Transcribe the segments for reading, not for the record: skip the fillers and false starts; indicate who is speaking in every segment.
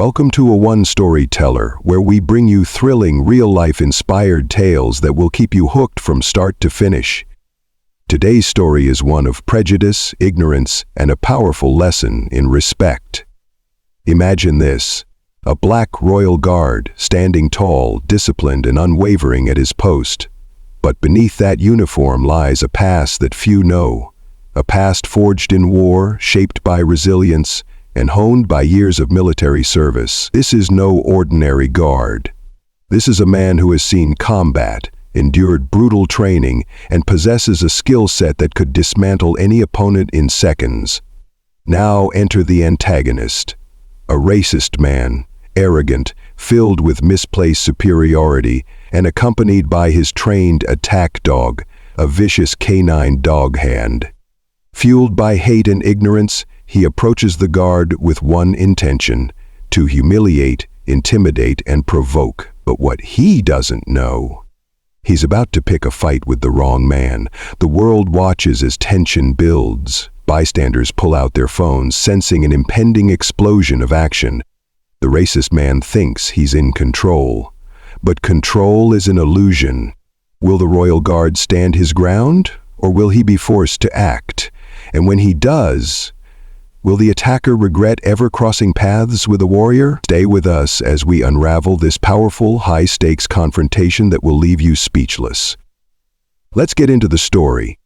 Speaker 1: Welcome to a one-story teller, where we bring you thrilling, real-life inspired tales that will keep you hooked from start to finish. Today's story is one of prejudice, ignorance, and a powerful lesson in respect. Imagine this: a black royal guard, standing tall, disciplined, and unwavering at his post. But beneath that uniform lies a past that few know, a past forged in war, shaped by resilience, and honed by years of military service. This is no ordinary guard. This is a man who has seen combat, endured brutal training, and possesses a skill set that could dismantle any opponent in seconds. Now enter the antagonist, a racist man, arrogant, filled with misplaced superiority, and accompanied by his trained attack dog, a vicious canine dog hand. Fueled by hate and ignorance, he approaches the guard with one intention: to humiliate, intimidate, and provoke. But what he doesn't know: he's about to pick a fight with the wrong man. The world watches as tension builds. Bystanders pull out their phones, sensing an impending explosion of action. The racist man thinks he's in control. But control is an illusion. Will the royal guard stand his ground, or will he be forced to act? And when he does, will the attacker regret ever crossing paths with a warrior? Stay with us as we unravel this powerful, high-stakes confrontation that will leave you speechless. Let's get into the story.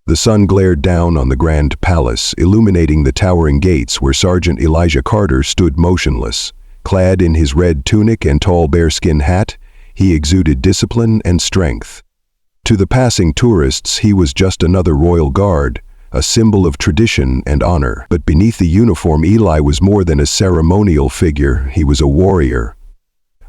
Speaker 1: The sun glared down on the grand palace, illuminating the towering gates where Sergeant Elijah Carter stood motionless. Clad in his red tunic and tall bearskin hat, he exuded discipline and strength. To the passing tourists, he was just another royal guard, a symbol of tradition and honor. But beneath the uniform, Eli was more than a ceremonial figure. He was a warrior.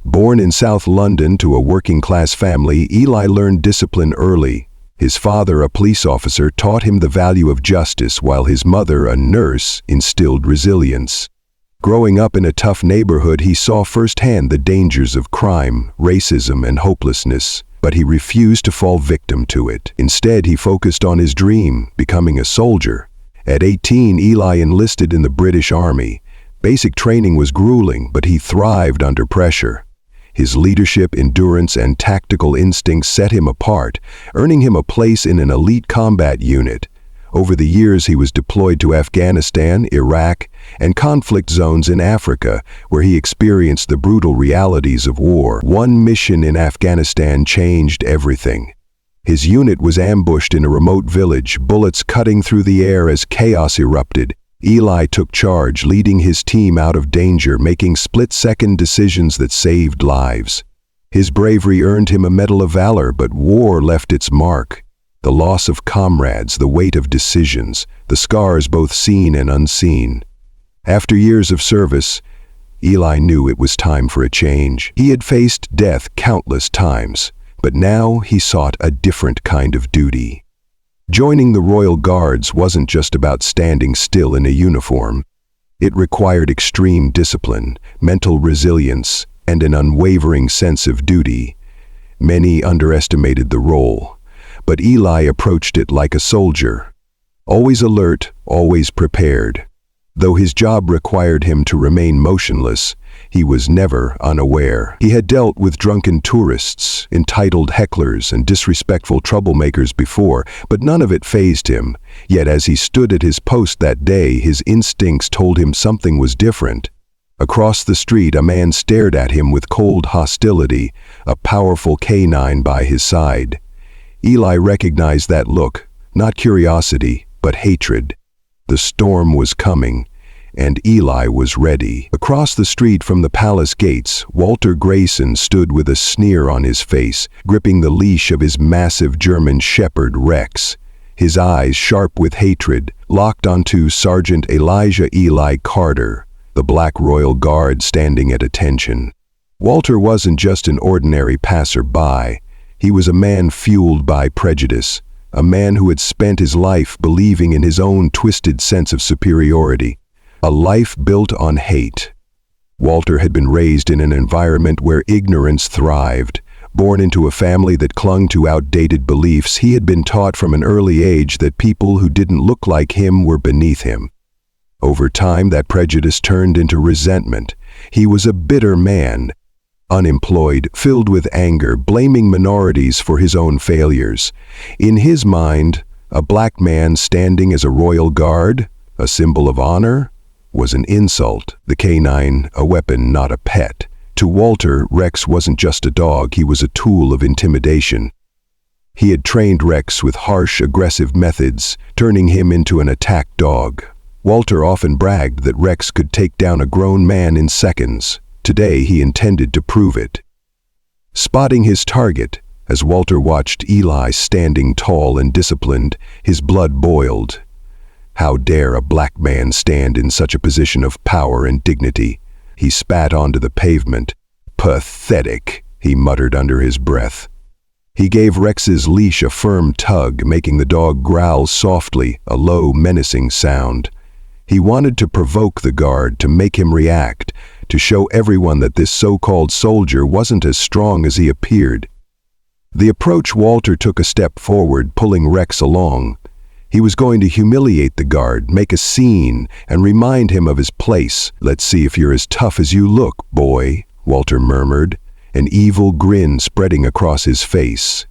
Speaker 1: Born in South London to a working-class family, Eli learned discipline early. His father, a police officer, taught him the value of justice, while his mother, a nurse, instilled resilience. Growing up in a tough neighborhood, he saw firsthand the dangers of crime, racism, and hopelessness. But he refused to fall victim to it. Instead, he focused on his dream, becoming a soldier. At 18, Eli enlisted in the British Army. Basic training was grueling, but he thrived under pressure. His leadership, endurance, and tactical instincts set him apart, earning him a place in an elite combat unit. Over the years, he was deployed to Afghanistan, Iraq, and conflict zones in Africa, where he experienced the brutal realities of war. One mission in Afghanistan changed everything. His unit was ambushed in a remote village, bullets cutting through the air as chaos erupted. Eli took charge, leading his team out of danger, making split-second decisions that saved lives. His bravery earned him a Medal of Valor, but war left its mark. The loss of comrades, the weight of decisions, the scars both seen and unseen. After years of service, Eli knew it was time for a change. He had faced death countless times, but now he sought a different kind of duty. Joining the Royal Guards wasn't just about standing still in a uniform. It required extreme discipline, mental resilience, and an unwavering sense of duty. Many underestimated the role, but Eli approached it like a soldier, always alert, always prepared. Though his job required him to remain motionless, he was never unaware. He had dealt with drunken tourists, entitled hecklers, and disrespectful troublemakers before, but none of it fazed him. Yet as he stood at his post that day, his instincts told him something was different. Across the street, a man stared at him with cold hostility, a powerful canine by his side. Eli recognized that look, not curiosity, but hatred. The storm was coming, and Eli was ready. Across the street from the palace gates, Walter Grayson stood with a sneer on his face, gripping the leash of his massive German Shepherd Rex. His eyes, sharp with hatred, locked onto Sergeant Elijah Eli Carter, the Black Royal Guard standing at attention. Walter wasn't just an ordinary passerby. He was a man fueled by prejudice, a man who had spent his life believing in his own twisted sense of superiority, a life built on hate. Walter had been raised in an environment where ignorance thrived. Born into a family that clung to outdated beliefs, he had been taught from an early age that people who didn't look like him were beneath him. Over time, that prejudice turned into resentment. He was a bitter man, unemployed, filled with anger, blaming minorities for his own failures. In his mind, a black man standing as a royal guard, a symbol of honor, was an insult. The canine, a weapon, not a pet. To Walter, Rex wasn't just a dog, he was a tool of intimidation. He had trained Rex with harsh, aggressive methods, turning him into an attack dog. Walter often bragged that Rex could take down a grown man in seconds. Today he intended to prove it. Spotting his target, as Walter watched Eli standing tall and disciplined, his blood boiled. How dare a black man stand in such a position of power and dignity? He spat onto the pavement. "Pathetic," he muttered under his breath. He gave Rex's leash a firm tug, making the dog growl softly, a low, menacing sound. He wanted to provoke the guard, to make him react, to show everyone that this so-called soldier wasn't as strong as he appeared. The approach Walter took a step forward, pulling Rex along. He was going to humiliate the guard, make a scene, and remind him of his place. "Let's see if you're as tough as you look, boy," Walter murmured, an evil grin spreading across his face.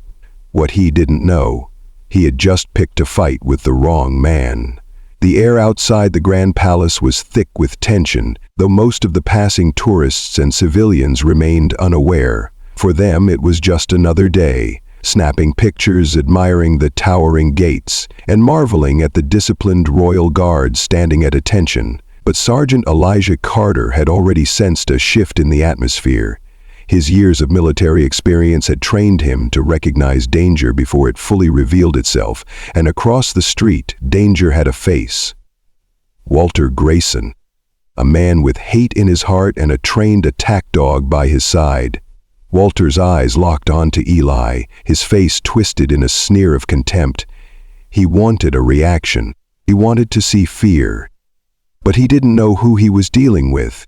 Speaker 1: What he didn't know, he had just picked a fight with the wrong man. The air outside the Grand Palace was thick with tension, though most of the passing tourists and civilians remained unaware. For them, it was just another day, snapping pictures, admiring the towering gates, and marveling at the disciplined royal guard standing at attention. But Sergeant Elijah Carter had already sensed a shift in the atmosphere. His years of military experience had trained him to recognize danger before it fully revealed itself, and across the street, danger had a face. Walter Grayson, a man with hate in his heart and a trained attack dog by his side. Walter's eyes locked onto Eli, his face twisted in a sneer of contempt. He wanted a reaction. He wanted to see fear. But he didn't know who he was dealing with.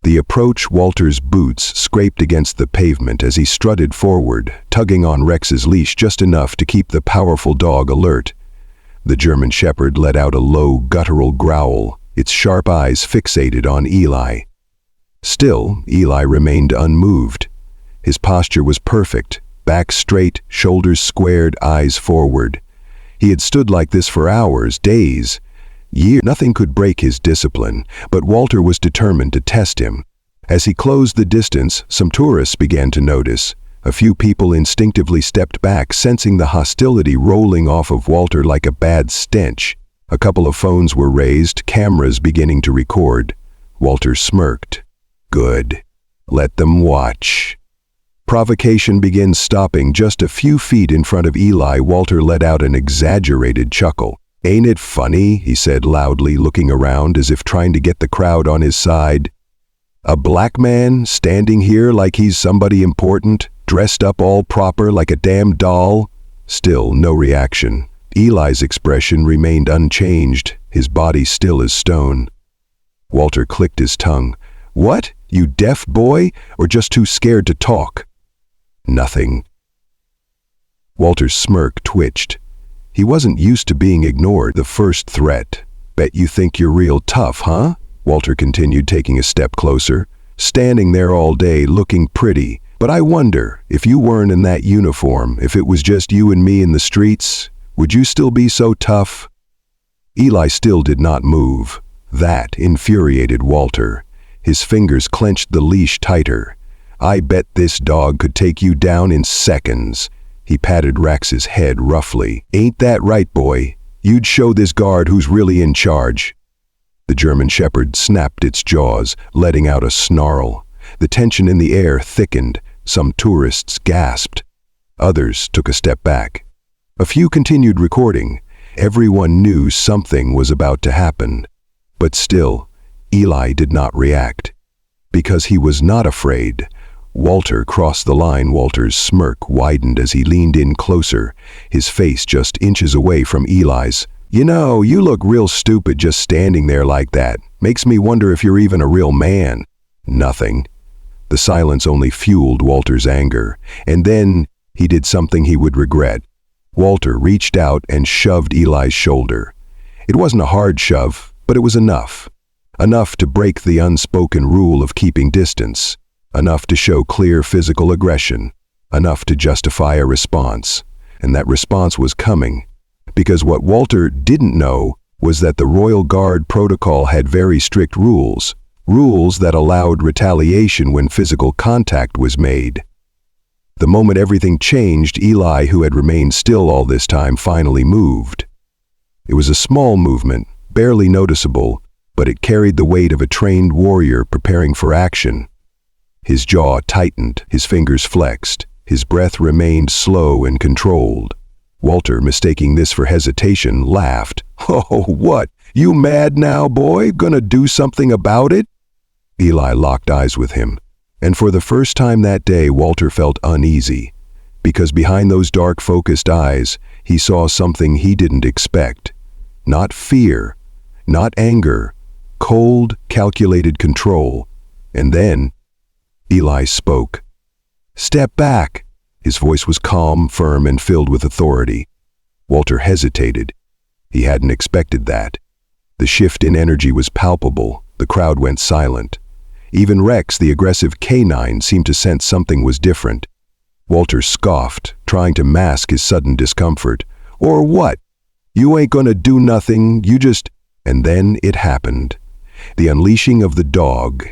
Speaker 1: The approach, Walter's boots scraped against the pavement as he strutted forward, tugging on Rex's leash just enough to keep the powerful dog alert. The German Shepherd let out a low, guttural growl, its sharp eyes fixated on Eli. Still, Eli remained unmoved. His posture was perfect, back straight, shoulders squared, eyes forward. He had stood like this for hours, days, years. Nothing could break his discipline, but Walter was determined to test him. As he closed the distance, some tourists began to notice. A few people instinctively stepped back, sensing the hostility rolling off of Walter like a bad stench. A couple of phones were raised, cameras beginning to record. Walter smirked. "Good. Let them watch." Provocation begins, stopping just a few feet in front of Eli. Walter let out an exaggerated chuckle. "Ain't it funny?" he said loudly, looking around as if trying to get the crowd on his side. "A black man standing here like he's somebody important, dressed up all proper like a damn doll?" Still no reaction. Eli's expression remained unchanged, his body still as stone. Walter clicked his tongue. "What? You deaf, boy? Or just too scared to talk?" "Nothing." Walter's smirk twitched. He wasn't used to being ignored. The first threat. "Bet you think you're real tough, huh?" Walter continued, taking a step closer. "Standing there all day looking pretty. But I wonder, if you weren't in that uniform, if it was just you and me in the streets, would you still be so tough?" Eli still did not move. That infuriated Walter. His fingers clenched the leash tighter. "I bet this dog could take you down in seconds." He patted Rex's head roughly. "Ain't that right, boy? You'd show this guard who's really in charge." The German Shepherd snapped its jaws, letting out a snarl. The tension in the air thickened. Some tourists gasped. Others took a step back. A few continued recording. Everyone knew something was about to happen. But still, Eli did not react. Because he was not afraid. Walter crossed the line. Walter's smirk widened as he leaned in closer, his face just inches away from Eli's. "You know, you look real stupid just standing there like that. Makes me wonder if you're even a real man." Nothing. The silence only fueled Walter's anger. And then he did something he would regret. Walter reached out and shoved Eli's shoulder. It wasn't a hard shove, but it was enough. Enough to break the unspoken rule of keeping distance, enough to show clear physical aggression, enough to justify a response. And that response was coming, because what Walter didn't know was that the Royal Guard protocol had very strict rules that allowed retaliation when physical contact was made. The moment everything changed, Eli, who had remained still all this time, finally moved. It was a small movement, barely noticeable, but it carried the weight of a trained warrior preparing for action. His jaw tightened, his fingers flexed, his breath remained slow and controlled. Walter, mistaking this for hesitation, laughed. "Oh, what? You mad now, boy? Gonna do something about it?" Eli locked eyes with him, and for the first time that day Walter felt uneasy, because behind those dark, focused eyes, he saw something he didn't expect. Not fear, not anger, cold, calculated control. And then Eli spoke. "Step back." His voice was calm, firm, and filled with authority. Walter hesitated. He hadn't expected that. The shift in energy was palpable. The crowd went silent. Even Rex, the aggressive canine, seemed to sense something was different. Walter scoffed, trying to mask his sudden discomfort. "Or what? You ain't gonna do nothing, you just—" And then it happened. The unleashing of the dog.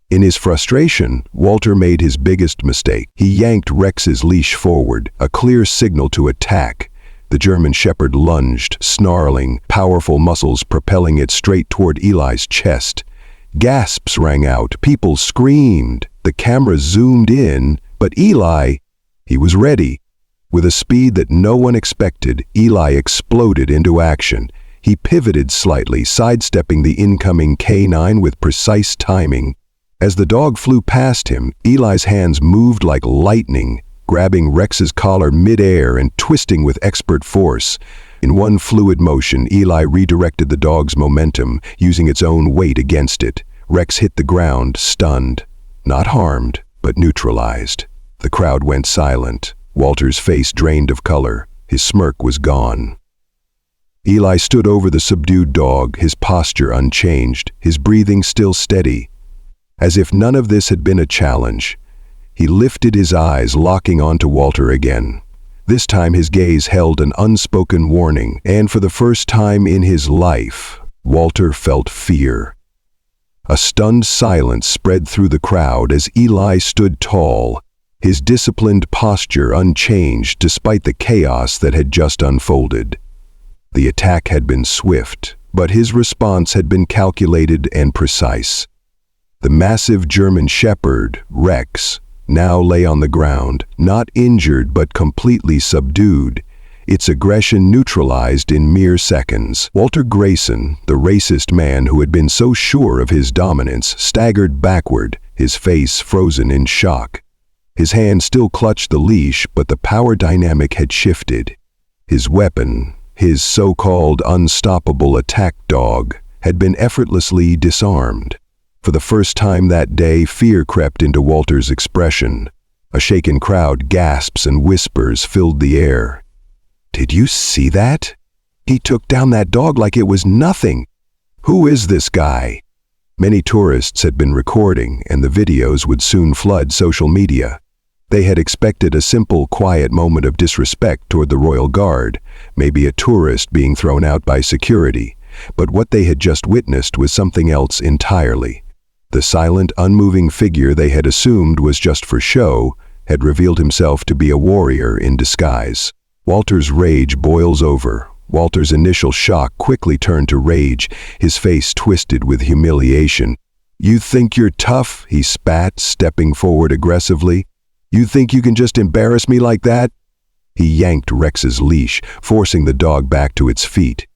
Speaker 1: In his frustration, Walter made his biggest mistake. He yanked Rex's leash forward, a clear signal to attack. The German Shepherd lunged, snarling, powerful muscles propelling it straight toward Eli's chest. Gasps rang out, people screamed, the camera zoomed in, but Eli, he was ready. With a speed that no one expected, Eli exploded into action. He pivoted slightly, sidestepping the incoming canine with precise timing. As the dog flew past him, Eli's hands moved like lightning, grabbing Rex's collar mid-air and twisting with expert force. In one fluid motion, Eli redirected the dog's momentum, using its own weight against it. Rex hit the ground, stunned. Not harmed, but neutralized. The crowd went silent. Walter's face drained of color. His smirk was gone. Eli stood over the subdued dog, his posture unchanged, his breathing still steady. As if none of this had been a challenge, he lifted his eyes, locking onto Walter again. This time his gaze held an unspoken warning, and for the first time in his life, Walter felt fear. A stunned silence spread through the crowd as Eli stood tall, his disciplined posture unchanged despite the chaos that had just unfolded. The attack had been swift, but his response had been calculated and precise. The massive German Shepherd, Rex, now lay on the ground, not injured but completely subdued, its aggression neutralized in mere seconds. Walter Grayson, the racist man who had been so sure of his dominance, staggered backward, his face frozen in shock. His hand still clutched the leash, but the power dynamic had shifted. His weapon, his so-called unstoppable attack dog, had been effortlessly disarmed. For the first time that day, fear crept into Walter's expression. A shaken crowd, gasps and whispers filled the air. "Did you see that? He took down that dog like it was nothing. Who is this guy?" Many tourists had been recording, and the videos would soon flood social media. They had expected a simple, quiet moment of disrespect toward the Royal Guard, maybe a tourist being thrown out by security. But what they had just witnessed was something else entirely. The silent, unmoving figure they had assumed was just for show had revealed himself to be a warrior in disguise. Walter's rage boils over. Walter's initial shock quickly turned to rage, his face twisted with humiliation. "You think you're tough?" he spat, stepping forward aggressively. "You think you can just embarrass me like that?" He yanked Rex's leash, forcing the dog back to its feet.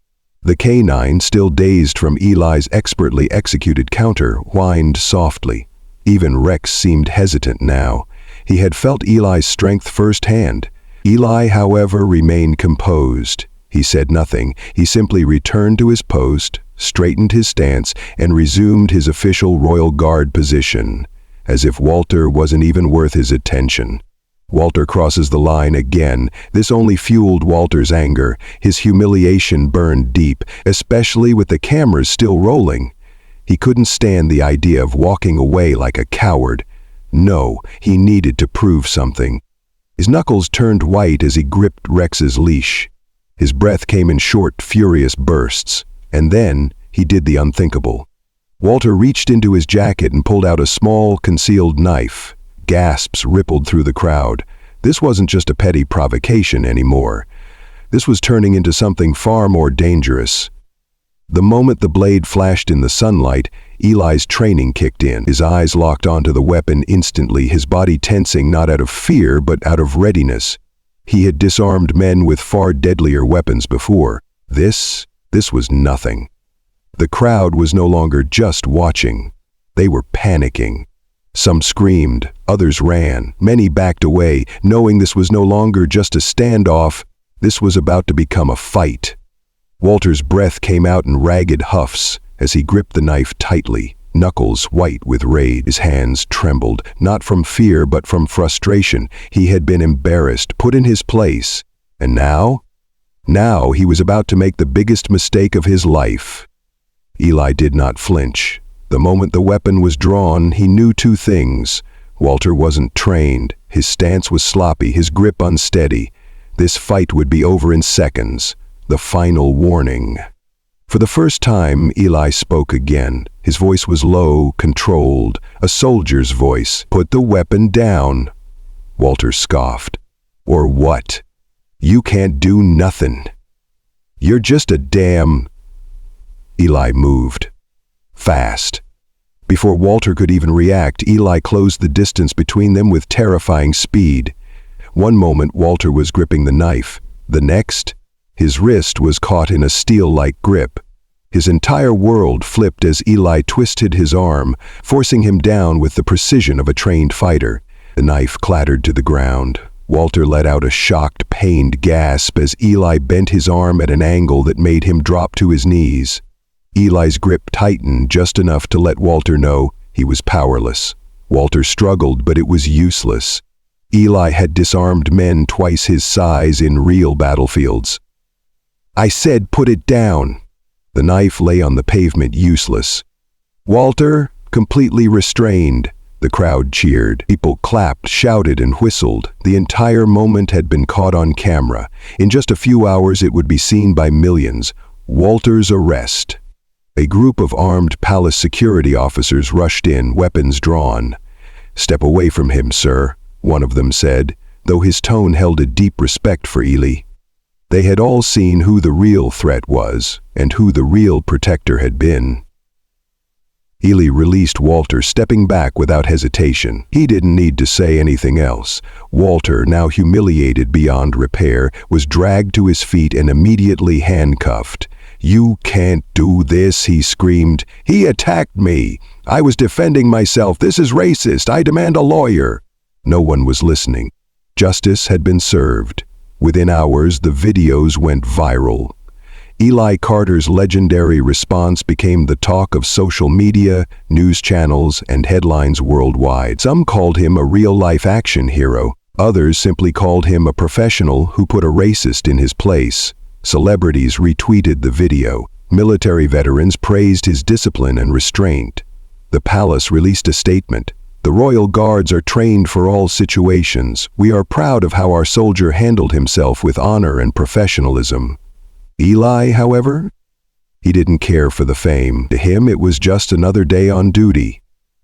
Speaker 1: The canine, still dazed from Eli's expertly executed counter, whined softly. Even Rex seemed hesitant now. He had felt Eli's strength firsthand. Eli, however, remained composed. He said nothing. He simply returned to his post, straightened his stance, and resumed his official Royal Guard position, as if Walter wasn't even worth his attention. Walter crosses the line again. This only fueled Walter's anger. His humiliation burned deep, especially with the cameras still rolling. He couldn't stand the idea of walking away like a coward. No, he needed to prove something. His knuckles turned white as he gripped Rex's leash. His breath came in short, furious bursts. And then, he did the unthinkable. Walter reached into his jacket and pulled out a small, concealed knife. Gasps rippled through the crowd. This wasn't just a petty provocation anymore. This was turning into something far more dangerous. The moment the blade flashed in the sunlight, Eli's training kicked in. His eyes locked onto the weapon instantly, his body tensing not out of fear but out of readiness. He had disarmed men with far deadlier weapons before. This was nothing. The crowd was no longer just watching. They were panicking. Some screamed, others ran, many backed away, knowing this was no longer just a standoff. This was about to become a fight. Walter's breath came out in ragged huffs as he gripped the knife tightly, knuckles white with rage. His hands trembled, not from fear but from frustration. He had been embarrassed, put in his place. And now? Now he was about to make the biggest mistake of his life. Eli did not flinch. The moment the weapon was drawn, he knew two things. Walter wasn't trained. His stance was sloppy, his grip unsteady. This fight would be over in seconds. The final warning. For the first time, Eli spoke again. His voice was low, controlled, a soldier's voice. "Put the weapon down." Walter scoffed. "Or what? You can't do nothing. You're just a damn—" Eli moved. Fast. Before Walter could even react, Eli closed the distance between them with terrifying speed. One moment, Walter was gripping the knife. The next, his wrist was caught in a steel-like grip. His entire world flipped as Eli twisted his arm, forcing him down with the precision of a trained fighter. The knife clattered to the ground. Walter let out a shocked, pained gasp as Eli bent his arm at an angle that made him drop to his knees. Eli's grip tightened just enough to let Walter know he was powerless. Walter struggled, but it was useless. Eli had disarmed men twice his size in real battlefields. "I said put it down." The knife lay on the pavement, useless. "Walter," completely restrained. The crowd cheered. People clapped, shouted, and whistled. The entire moment had been caught on camera. In just a few hours it would be seen by millions. Walter's arrest. A group of armed palace security officers rushed in, weapons drawn. "Step away from him, sir," one of them said, though his tone held a deep respect for Eli. They had all seen who the real threat was, and who the real protector had been. Eli released Walter, stepping back without hesitation. He didn't need to say anything else. Walter, now humiliated beyond repair, was dragged to his feet and immediately handcuffed. "You can't do this," he screamed. "He attacked me. I was defending myself. This is racist. I demand a lawyer." No one was listening. Justice had been served. Within hours, the videos went viral. Eli Carter's legendary response became the talk of social media, news channels, and headlines worldwide. Some called him a real-life action hero. Others simply called him a professional who put a racist in his place. Celebrities retweeted the video. Military veterans praised his discipline and restraint. The palace released a statement. "The Royal Guards are trained for all situations. We are proud of how our soldier handled himself with honor and professionalism." Eli, however, he didn't care for the fame. To him, it was just another day on duty.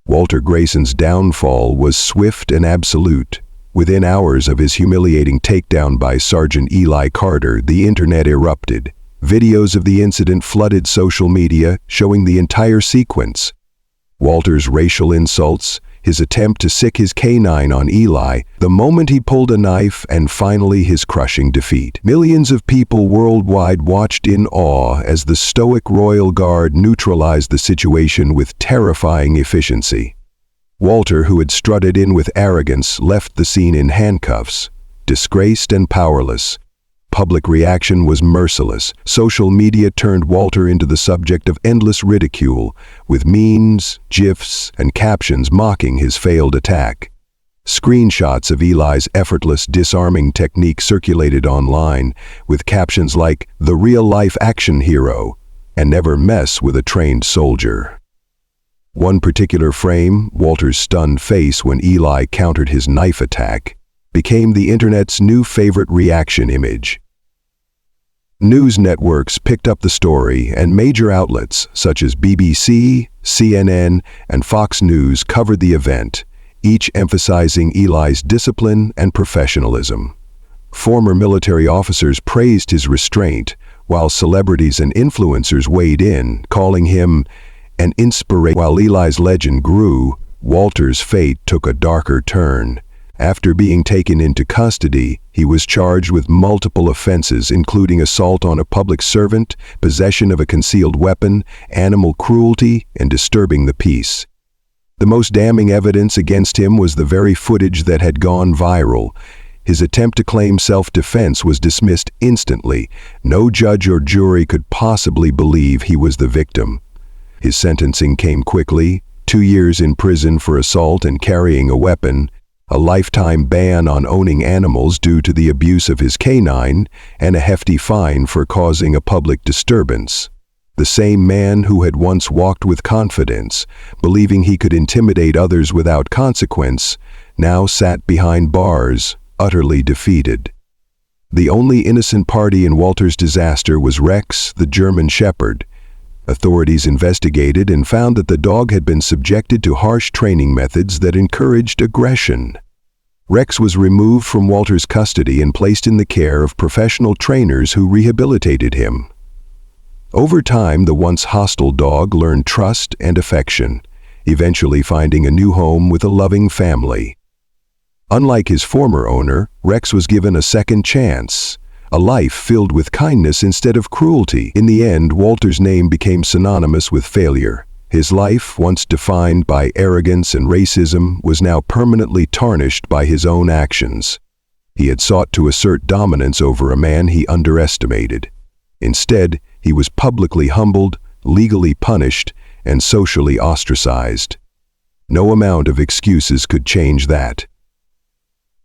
Speaker 1: Walter Grayson's downfall was swift and absolute. Within hours of his humiliating takedown by Sergeant Eli Carter, the internet erupted. Videos of the incident flooded social media, showing the entire sequence. Walter's racial insults, his attempt to sick his canine on Eli, the moment he pulled a knife, and finally his crushing defeat. Millions of people worldwide watched in awe as the stoic Royal Guard neutralized the situation with terrifying efficiency. Walter, who had strutted in with arrogance, left the scene in handcuffs, disgraced and powerless. Public reaction was merciless. Social media turned Walter into the subject of endless ridicule, with memes, gifs, and captions mocking his failed attack. Screenshots of Eli's effortless disarming technique circulated online, with captions like, "The real-life action hero," and "Never mess with a trained soldier." One particular frame, Walter's stunned face when Eli countered his knife attack, became the internet's new favorite reaction image. News networks picked up the story, and major outlets such as BBC, CNN, and Fox News covered the event, each emphasizing Eli's discipline and professionalism. Former military officers praised his restraint, while celebrities and influencers weighed in, calling him an inspiration. While Eli's legend grew, Walter's fate took a darker turn. After being taken into custody, he was charged with multiple offenses, including assault on a public servant, possession of a concealed weapon, animal cruelty, and disturbing the peace. The most damning evidence against him was the very footage that had gone viral. His attempt to claim self-defense was dismissed instantly. No judge or jury could possibly believe he was the victim. His sentencing came quickly: 2 years in prison for assault and carrying a weapon, a lifetime ban on owning animals due to the abuse of his canine, and a hefty fine for causing a public disturbance. The same man who had once walked with confidence, believing he could intimidate others without consequence, now sat behind bars, utterly defeated. The only innocent party in Walter's disaster was Rex, the German Shepherd. Authorities investigated and found that the dog had been subjected to harsh training methods that encouraged aggression. Rex was removed from Walter's custody and placed in the care of professional trainers who rehabilitated him. Over time, the once hostile dog learned trust and affection, eventually finding a new home with a loving family. Unlike his former owner, Rex was given a second chance, a life filled with kindness instead of cruelty. In the end, Walter's name became synonymous with failure. His life, once defined by arrogance and racism, was now permanently tarnished by his own actions. He had sought to assert dominance over a man he underestimated. Instead, he was publicly humbled, legally punished, and socially ostracized. No amount of excuses could change that.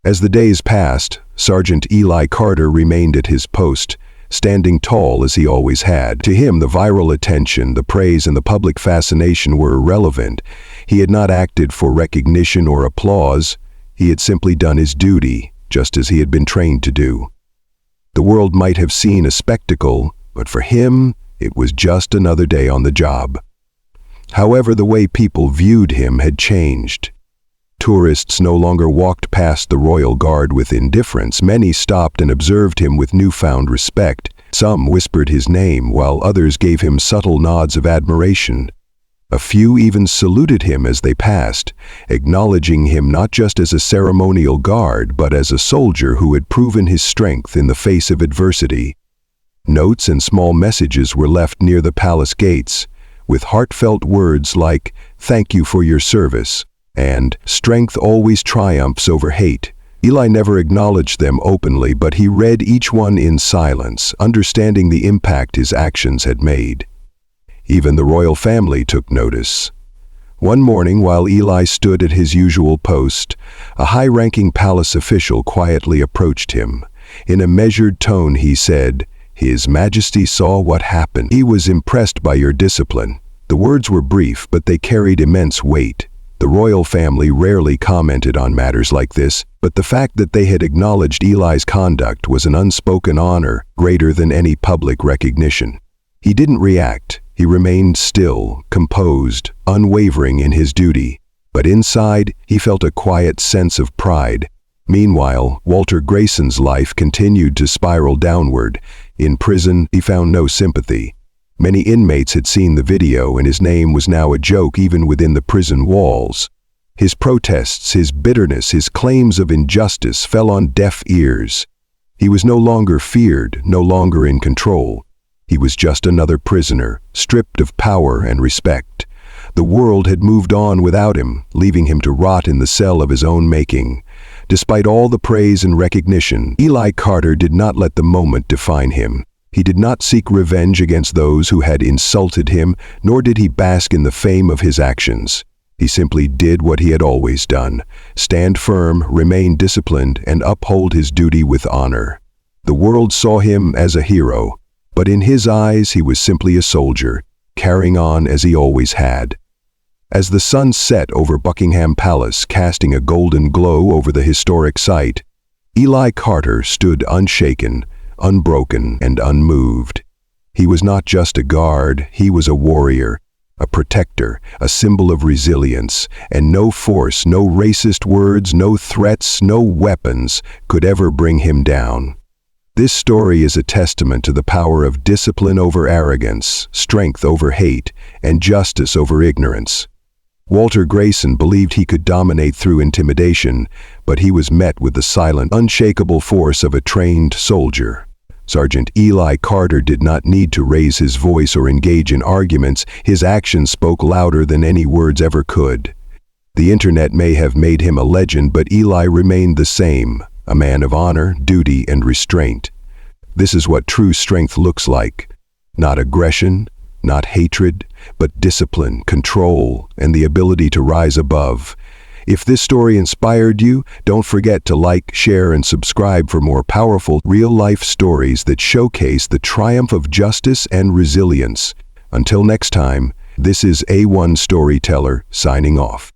Speaker 1: As the days passed, Sergeant Eli Carter remained at his post, standing tall as he always had. To him, the viral attention, the praise, and the public fascination were irrelevant. He had not acted for recognition or applause. He had simply done his duty, just as he had been trained to do. The world might have seen a spectacle, but for him, it was just another day on the job. However, the way people viewed him had changed. Tourists no longer walked past the royal guard with indifference. Many stopped and observed him with newfound respect. Some whispered his name, while others gave him subtle nods of admiration. A few even saluted him as they passed, acknowledging him not just as a ceremonial guard, but as a soldier who had proven his strength in the face of adversity. Notes and small messages were left near the palace gates, with heartfelt words like, "Thank you for your service," and "Strength always triumphs over hate." Eli never acknowledged them openly, but he read each one in silence, understanding the impact his actions had made. Even the royal family took notice. One morning, while Eli stood at his usual post, a high-ranking palace official quietly approached him. In a measured tone, he said, "His Majesty saw what happened. He was impressed by your discipline." The words were brief, but they carried immense weight. The royal family rarely commented on matters like this, but the fact that they had acknowledged Eli's conduct was an unspoken honor greater than any public recognition. He didn't react. He remained still, composed, unwavering in his duty. But inside, he felt a quiet sense of pride. Meanwhile, Walter Grayson's life continued to spiral downward. In prison, he found no sympathy. Many inmates had seen the video, and his name was now a joke even within the prison walls. His protests, his bitterness, his claims of injustice fell on deaf ears. He was no longer feared, no longer in control. He was just another prisoner, stripped of power and respect. The world had moved on without him, leaving him to rot in the cell of his own making. Despite all the praise and recognition, Eli Carter did not let the moment define him. He did not seek revenge against those who had insulted him, nor did he bask in the fame of his actions. He simply did what he had always done: stand firm, remain disciplined, and uphold his duty with honor. The world saw him as a hero, but in his eyes he was simply a soldier, carrying on as he always had. As the sun set over Buckingham Palace, casting a golden glow over the historic site, Eli Carter stood unshaken, unbroken, and unmoved. He was not just a guard, he was a warrior, a protector, a symbol of resilience, and no force, no racist words, no threats, no weapons could ever bring him down. This story is a testament to the power of discipline over arrogance, strength over hate, and justice over ignorance. Walter Grayson believed he could dominate through intimidation, but he was met with the silent, unshakable force of a trained soldier. Sergeant Eli Carter did not need to raise his voice or engage in arguments. His actions spoke louder than any words ever could. The internet may have made him a legend, but Eli remained the same, a man of honor, duty, and restraint. This is what true strength looks like. Not aggression, not hatred, but discipline, control, and the ability to rise above. If this story inspired you, don't forget to like, share, and subscribe for more powerful, real-life stories that showcase the triumph of justice and resilience. Until next time, this is A1 Storyteller signing off.